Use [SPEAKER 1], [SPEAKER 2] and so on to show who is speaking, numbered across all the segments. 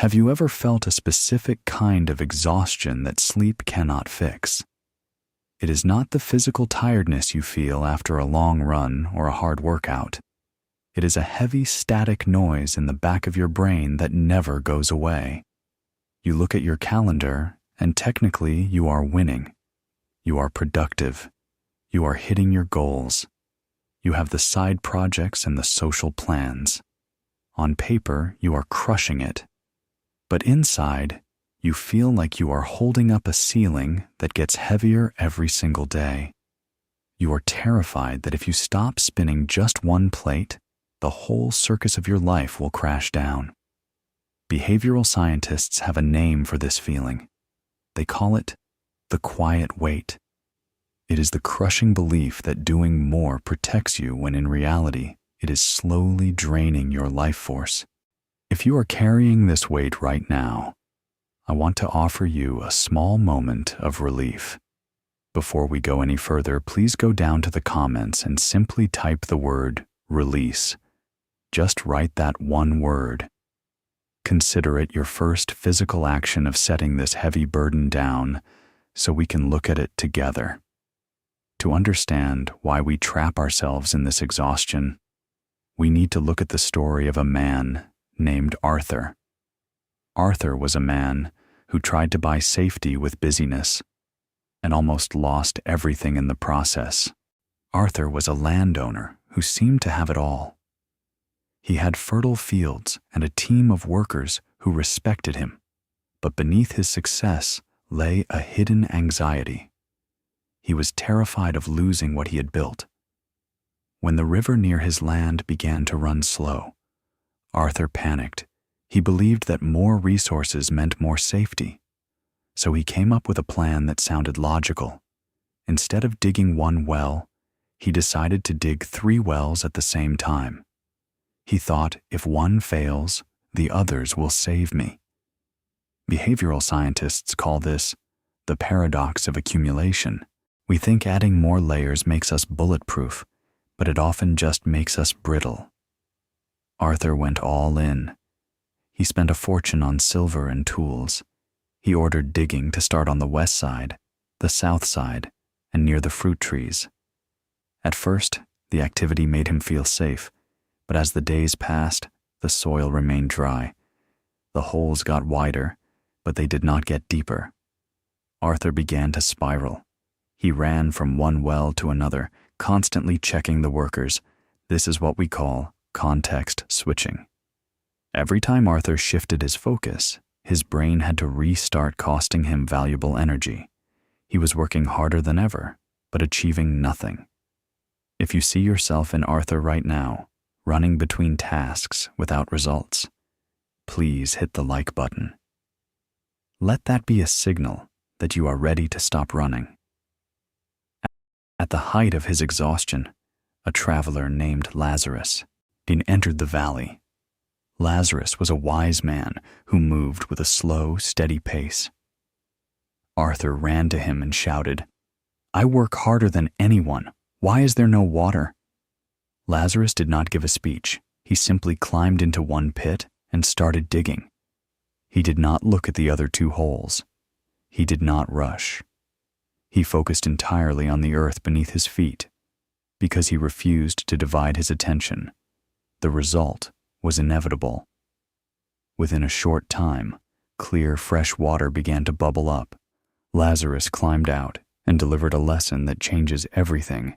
[SPEAKER 1] Have you ever felt a specific kind of exhaustion that sleep cannot fix? It is not the physical tiredness you feel after a long run or a hard workout. It is a heavy static noise in the back of your brain that never goes away. You look at your calendar, and technically you are winning. You are productive. You are hitting your goals. You have the side projects and the social plans. On paper, you are crushing it. But inside, you feel like you are holding up a ceiling that gets heavier every single day. You are terrified that if you stop spinning just one plate, the whole circus of your life will crash down. Behavioral scientists have a name for this feeling. They call it the quiet weight. It is the crushing belief that doing more protects you when in reality, it is slowly draining your life force. If you are carrying this weight right now, I want to offer you a small moment of relief. Before we go any further, please go down to the comments and simply type the word release. Just write that one word. Consider it your first physical action of setting this heavy burden down so we can look at it together. To understand why we trap ourselves in this exhaustion, we need to look at the story of a man named Arthur. Arthur was a man who tried to buy safety with busyness and almost lost everything in the process. Arthur was a landowner who seemed to have it all. He had fertile fields and a team of workers who respected him, but beneath his success lay a hidden anxiety. He was terrified of losing what he had built. When the river near his land began to run slow, Arthur panicked. He believed that more resources meant more safety. So he came up with a plan that sounded logical. Instead of digging one well, he decided to dig 3 wells at the same time. He thought, if one fails, the others will save me. Behavioral scientists call this the paradox of accumulation. We think adding more layers makes us bulletproof, but it often just makes us brittle. Arthur went all in. He spent a fortune on silver and tools. He ordered digging to start on the west side, the south side, and near the fruit trees. At first, the activity made him feel safe, but as the days passed, the soil remained dry. The holes got wider, but they did not get deeper. Arthur began to spiral. He ran from one well to another, constantly checking the workers. This is what we call context switching. Every time Arthur shifted his focus, his brain had to restart, costing him valuable energy. He was working harder than ever, but achieving nothing. If you see yourself in Arthur right now, running between tasks without results, please hit the like button. Let that be a signal that you are ready to stop running. At the height of his exhaustion, a traveler named Lazarus entered the valley. Lazarus was a wise man who moved with a slow, steady pace. Arthur ran to him and shouted, "I work harder than anyone. Why is there no water?" Lazarus did not give a speech. He simply climbed into one pit and started digging. He did not look at the other 2 holes. He did not rush. He focused entirely on the earth beneath his feet because he refused to divide his attention. The result was inevitable. Within a short time, clear, fresh water began to bubble up. Lazarus climbed out and delivered a lesson that changes everything.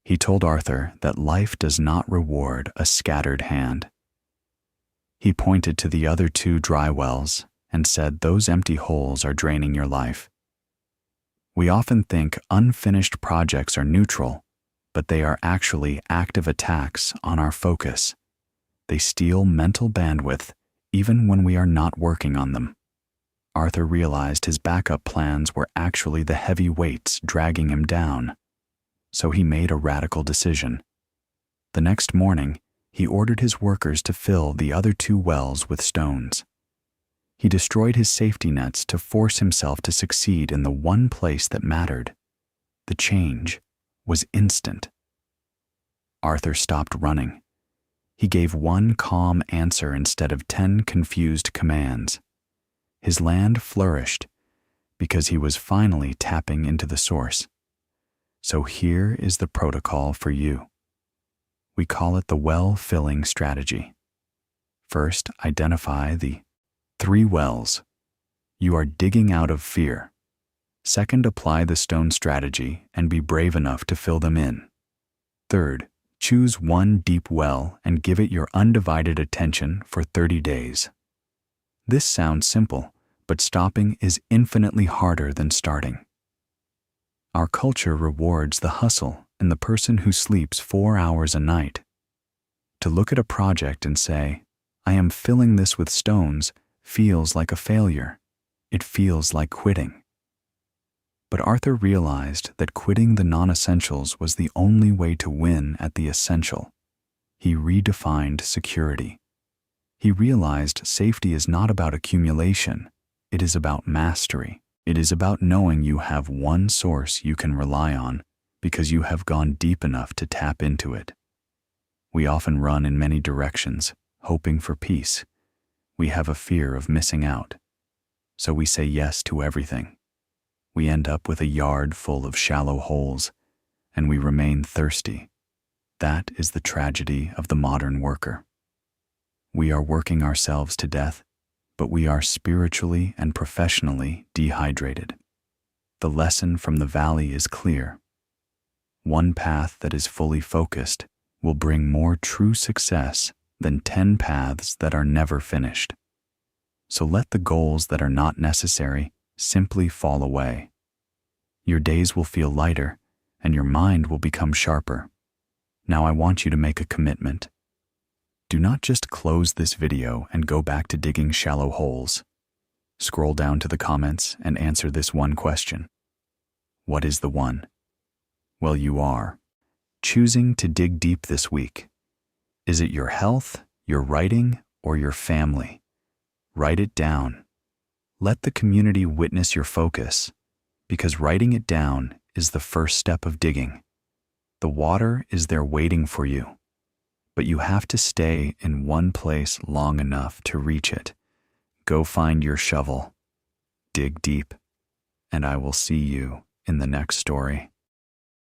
[SPEAKER 1] He told Arthur that life does not reward a scattered hand. He pointed to the other 2 dry wells and said, "Those empty holes are draining your life." We often think unfinished projects are neutral, but they are actually active attacks on our focus. They steal mental bandwidth even when we are not working on them. Arthur realized his backup plans were actually the heavy weights dragging him down, so he made a radical decision. The next morning, he ordered his workers to fill the other 2 wells with stones. He destroyed his safety nets to force himself to succeed in the one place that mattered. The change was instant. Arthur stopped running. He gave one calm answer instead of 10 confused commands. His land flourished because he was finally tapping into the source. So here is the protocol for you. We call it the well-filling strategy. First, identify the 3 wells. You are digging out of fear. Second, apply the stone strategy and be brave enough to fill them in. Third, choose one deep well and give it your undivided attention for 30 days. This sounds simple, but stopping is infinitely harder than starting. Our culture rewards the hustle and the person who sleeps 4 hours a night. To look at a project and say, "I am filling this with stones," feels like a failure. It feels like quitting. But Arthur realized that quitting the non-essentials was the only way to win at the essential. He redefined security. He realized safety is not about accumulation. It is about mastery. It is about knowing you have one source you can rely on because you have gone deep enough to tap into it. We often run in many directions, hoping for peace. We have a fear of missing out. So we say yes to everything. We end up with a yard full of shallow holes, and we remain thirsty. That is the tragedy of the modern worker. We are working ourselves to death, but we are spiritually and professionally dehydrated. The lesson from the valley is clear. One path that is fully focused will bring more true success than 10 paths that are never finished. So let the goals that are not necessary simply fall away. Your days will feel lighter, and your mind will become sharper. Now I want you to make a commitment. Do not just close this video and go back to digging shallow holes. Scroll down to the comments and answer this one question. What is the one? Well, you are choosing to dig deep this week. Is it your health, your writing, or your family? Write it down. Let the community witness your focus, because writing it down is the first step of digging. The water is there waiting for you, but you have to stay in one place long enough to reach it. Go find your shovel, dig deep, and I will see you in the next story.